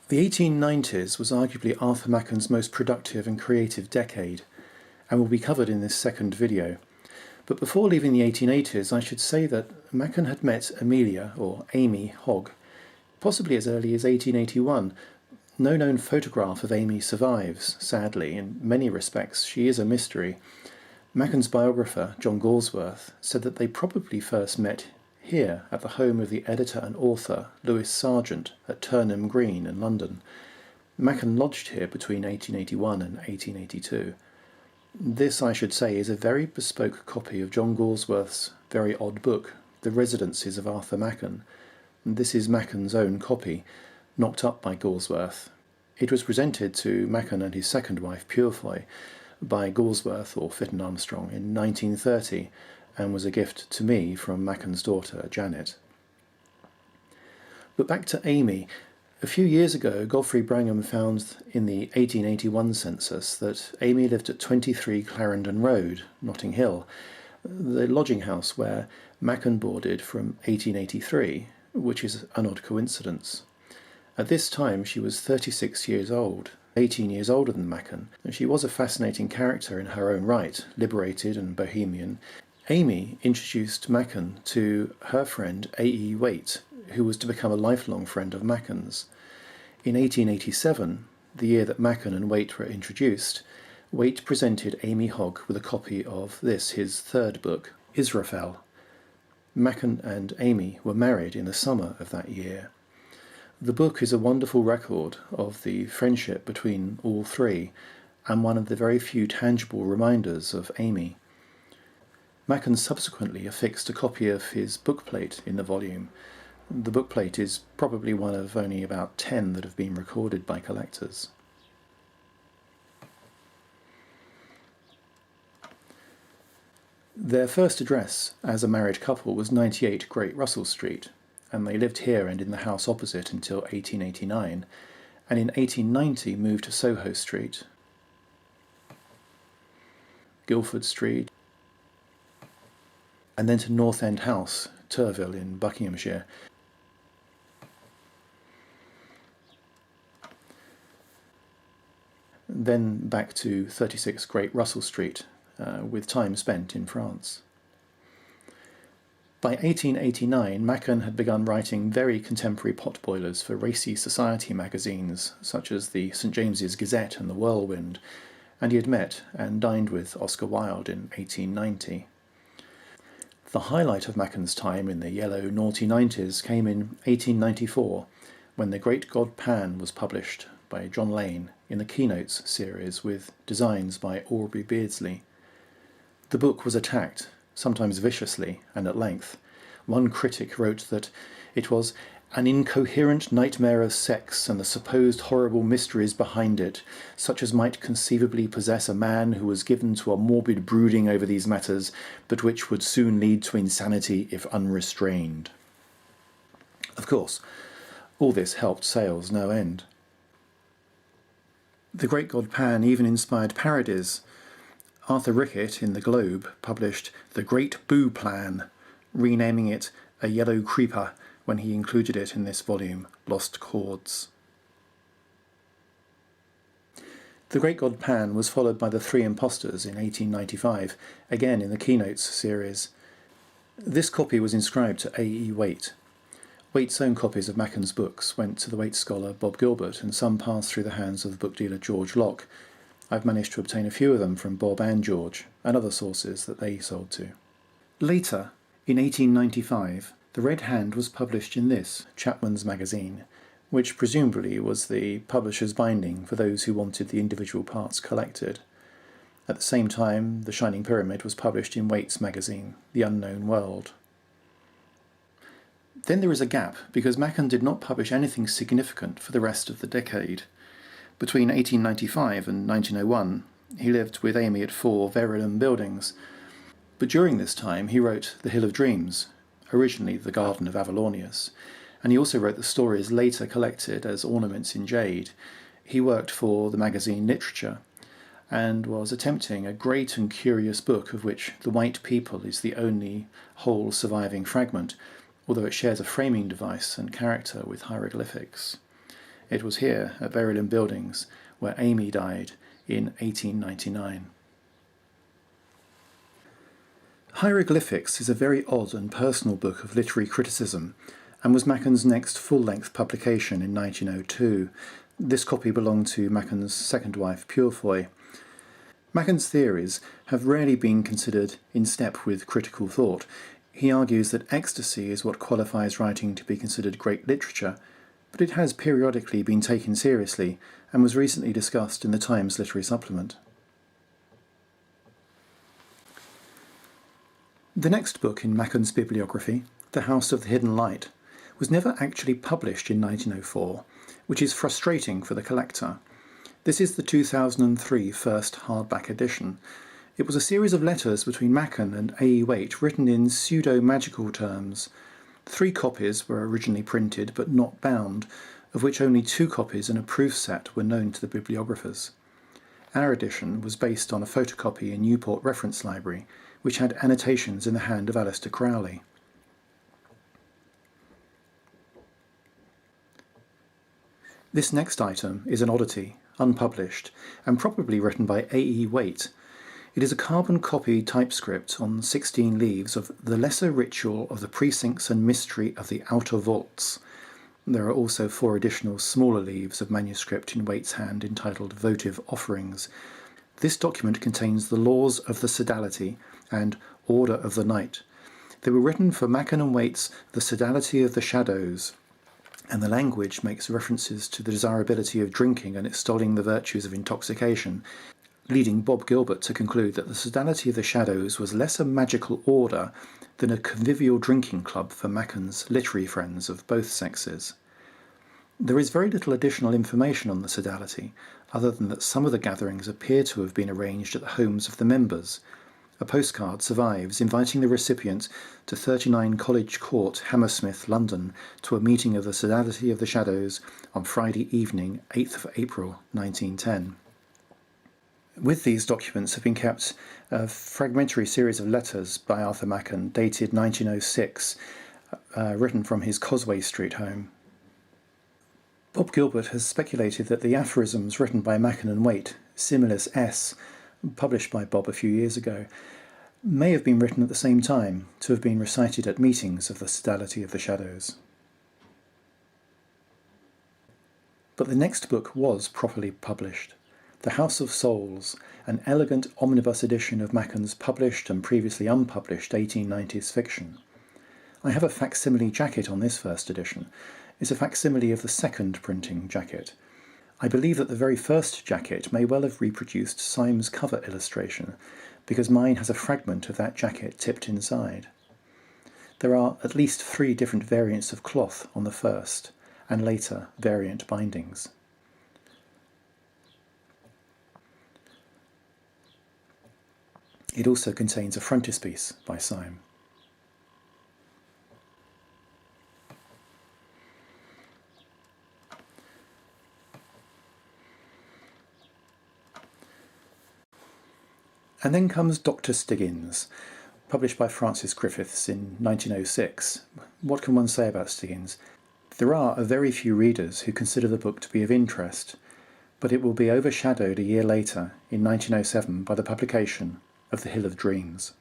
The 1890s was arguably Arthur Machen's most productive and creative decade, and will be covered in this second video. But before leaving the 1880s, I should say that Machen had met Amelia, or Amy, Hogg, possibly as early as 1881. No known photograph of Amy survives, sadly. In many respects, she is a mystery. Machen's biographer, John Galsworth, said that they probably first met here at the home of the editor and author Lewis Sargent at Turnham Green in London. Machen lodged here between 1881 and 1882. This, I should say, is a very bespoke copy of John Galsworth's very odd book, The Residences of Arthur Machen. This is Machen's own copy, knocked up by Galsworth. It was presented to Machen and his second wife, Purefoy, by Galsworth or Fitton Armstrong in 1930, and was a gift to me from Machen's daughter, Janet. But back to Amy. A few years ago, Godfrey Brangham found in the 1881 census that Amy lived at 23 Clarendon Road, Notting Hill, the lodging house where Machen boarded from 1883, which is an odd coincidence. At this time she was 36 years old, 18 years older than Machen, and she was a fascinating character in her own right, liberated and bohemian. Amy introduced Machen to her friend A.E. Waite, who was to become a lifelong friend of Machen's. In 1887, the year that Machen and Waite were introduced, Waite presented Amy Hogg with a copy of this, his third book, Israfel. Machen and Amy were married in the summer of that year. The book is a wonderful record of the friendship between all three, and one of the very few tangible reminders of Amy. Machen subsequently affixed a copy of his bookplate in the volume. The bookplate is probably one of only about 10 that have been recorded by collectors. Their first address as a married couple was 98 Great Russell Street, and they lived here and in the house opposite until 1889, and in 1890 moved to Soho Street, Guildford Street, and then to North End House, Turville in Buckinghamshire. Then back to 36 Great Russell Street, with time spent in France. By 1889, Machen had begun writing very contemporary potboilers for racy society magazines, such as the St James's Gazette and the Whirlwind, and he had met and dined with Oscar Wilde in 1890. The highlight of Machen's time in the yellow, naughty 90s came in 1894, when The Great God Pan was published by John Lane in the Keynotes series with designs by Aubrey Beardsley. The book was attacked, sometimes viciously and at length. One critic wrote that it was an incoherent nightmare of sex and the supposed horrible mysteries behind it, such as might conceivably possess a man who was given to a morbid brooding over these matters, but which would soon lead to insanity if unrestrained. Of course, all this helped sales no end. The Great God Pan even inspired parodies. Arthur Rickett in the Globe published The Great Boo Plan, renaming it A Yellow Creeper when he included it in this volume, Lost Chords. The Great God Pan was followed by The Three Impostors in 1895, again in the Keynotes series. This copy was inscribed to A.E. Waite. Waite's own copies of Machen's books went to the Waite scholar Bob Gilbert, and some passed through the hands of the book dealer George Locke. I've managed to obtain a few of them from Bob and George, and other sources that they sold to. Later, in 1895, The Red Hand was published in this, Chapman's Magazine, which presumably was the publisher's binding for those who wanted the individual parts collected. At the same time, The Shining Pyramid was published in Waite's magazine, The Unknown World. Then there is a gap, because Machen did not publish anything significant for the rest of the decade. Between 1895 and 1901, he lived with Amy at 4 Verulam Buildings, but during this time he wrote The Hill of Dreams, originally The Garden of Avalonius, and he also wrote the stories later collected as Ornaments in Jade. He worked for the magazine Literature, and was attempting a great and curious book of which The White People is the only whole surviving fragment, although it shares a framing device and character with hieroglyphics. It was here, at Verulam Buildings, where Amy died in 1899. Hieroglyphics is a very odd and personal book of literary criticism, and was Machen's next full-length publication in 1902. This copy belonged to Machen's second wife, Purefoy. Machen's theories have rarely been considered in step with critical thought. He argues that ecstasy is what qualifies writing to be considered great literature, but it has periodically been taken seriously and was recently discussed in the Times Literary Supplement. The next book in Machen's bibliography, The House of the Hidden Light, was never actually published in 1904, which is frustrating for the collector. This is the 2003 first hardback edition. It was a series of letters between Machen and A. E. Waite written in pseudo-magical terms. 3 copies were originally printed but not bound, of which only 2 copies and a proof set were known to the bibliographers. Our edition was based on a photocopy in Newport Reference Library, which had annotations in the hand of Aleister Crowley. This next item is an oddity, unpublished, and probably written by A. E. Waite. It is a carbon copy typescript on 16 leaves of The Lesser Ritual of the Precincts and Mystery of the Outer Vaults. There are also 4 additional smaller leaves of manuscript in Waite's hand entitled Votive Offerings. This document contains the laws of the Sodality and Order of the Night. They were written for Machen and Waite's The Sodality of the Shadows, and the language makes references to the desirability of drinking and extolling the virtues of intoxication, leading Bob Gilbert to conclude that the Sodality of the Shadows was less a magical order than a convivial drinking club for Machen's literary friends of both sexes. There is very little additional information on the Sodality, other than that some of the gatherings appear to have been arranged at the homes of the members. A postcard survives inviting the recipient to 39 College Court, Hammersmith, London, to a meeting of the Sodality of the Shadows on Friday evening, 8th of April 1910. With these documents have been kept a fragmentary series of letters by Arthur Machen, dated 1906, written from his Causeway Street home. Bob Gilbert has speculated that the aphorisms written by Machen and Waite, Similis S, published by Bob a few years ago, may have been written at the same time, to have been recited at meetings of the Sodality of the Shadows. But the next book was properly published. The House of Souls, an elegant omnibus edition of Machen's published and previously unpublished 1890s fiction. I have a facsimile jacket on this first edition. It's a facsimile of the second printing jacket. I believe that the very first jacket may well have reproduced Syme's cover illustration, because mine has a fragment of that jacket tipped inside. There are at least 3 different variants of cloth on the first, and later variant bindings. It also contains a frontispiece by Syme. And then comes Dr Stiggins, published by Francis Griffiths in 1906. What can one say about Stiggins? There are a very few readers who consider the book to be of interest, but it will be overshadowed a year later, in 1907, by the publication of The Hill of Dreams.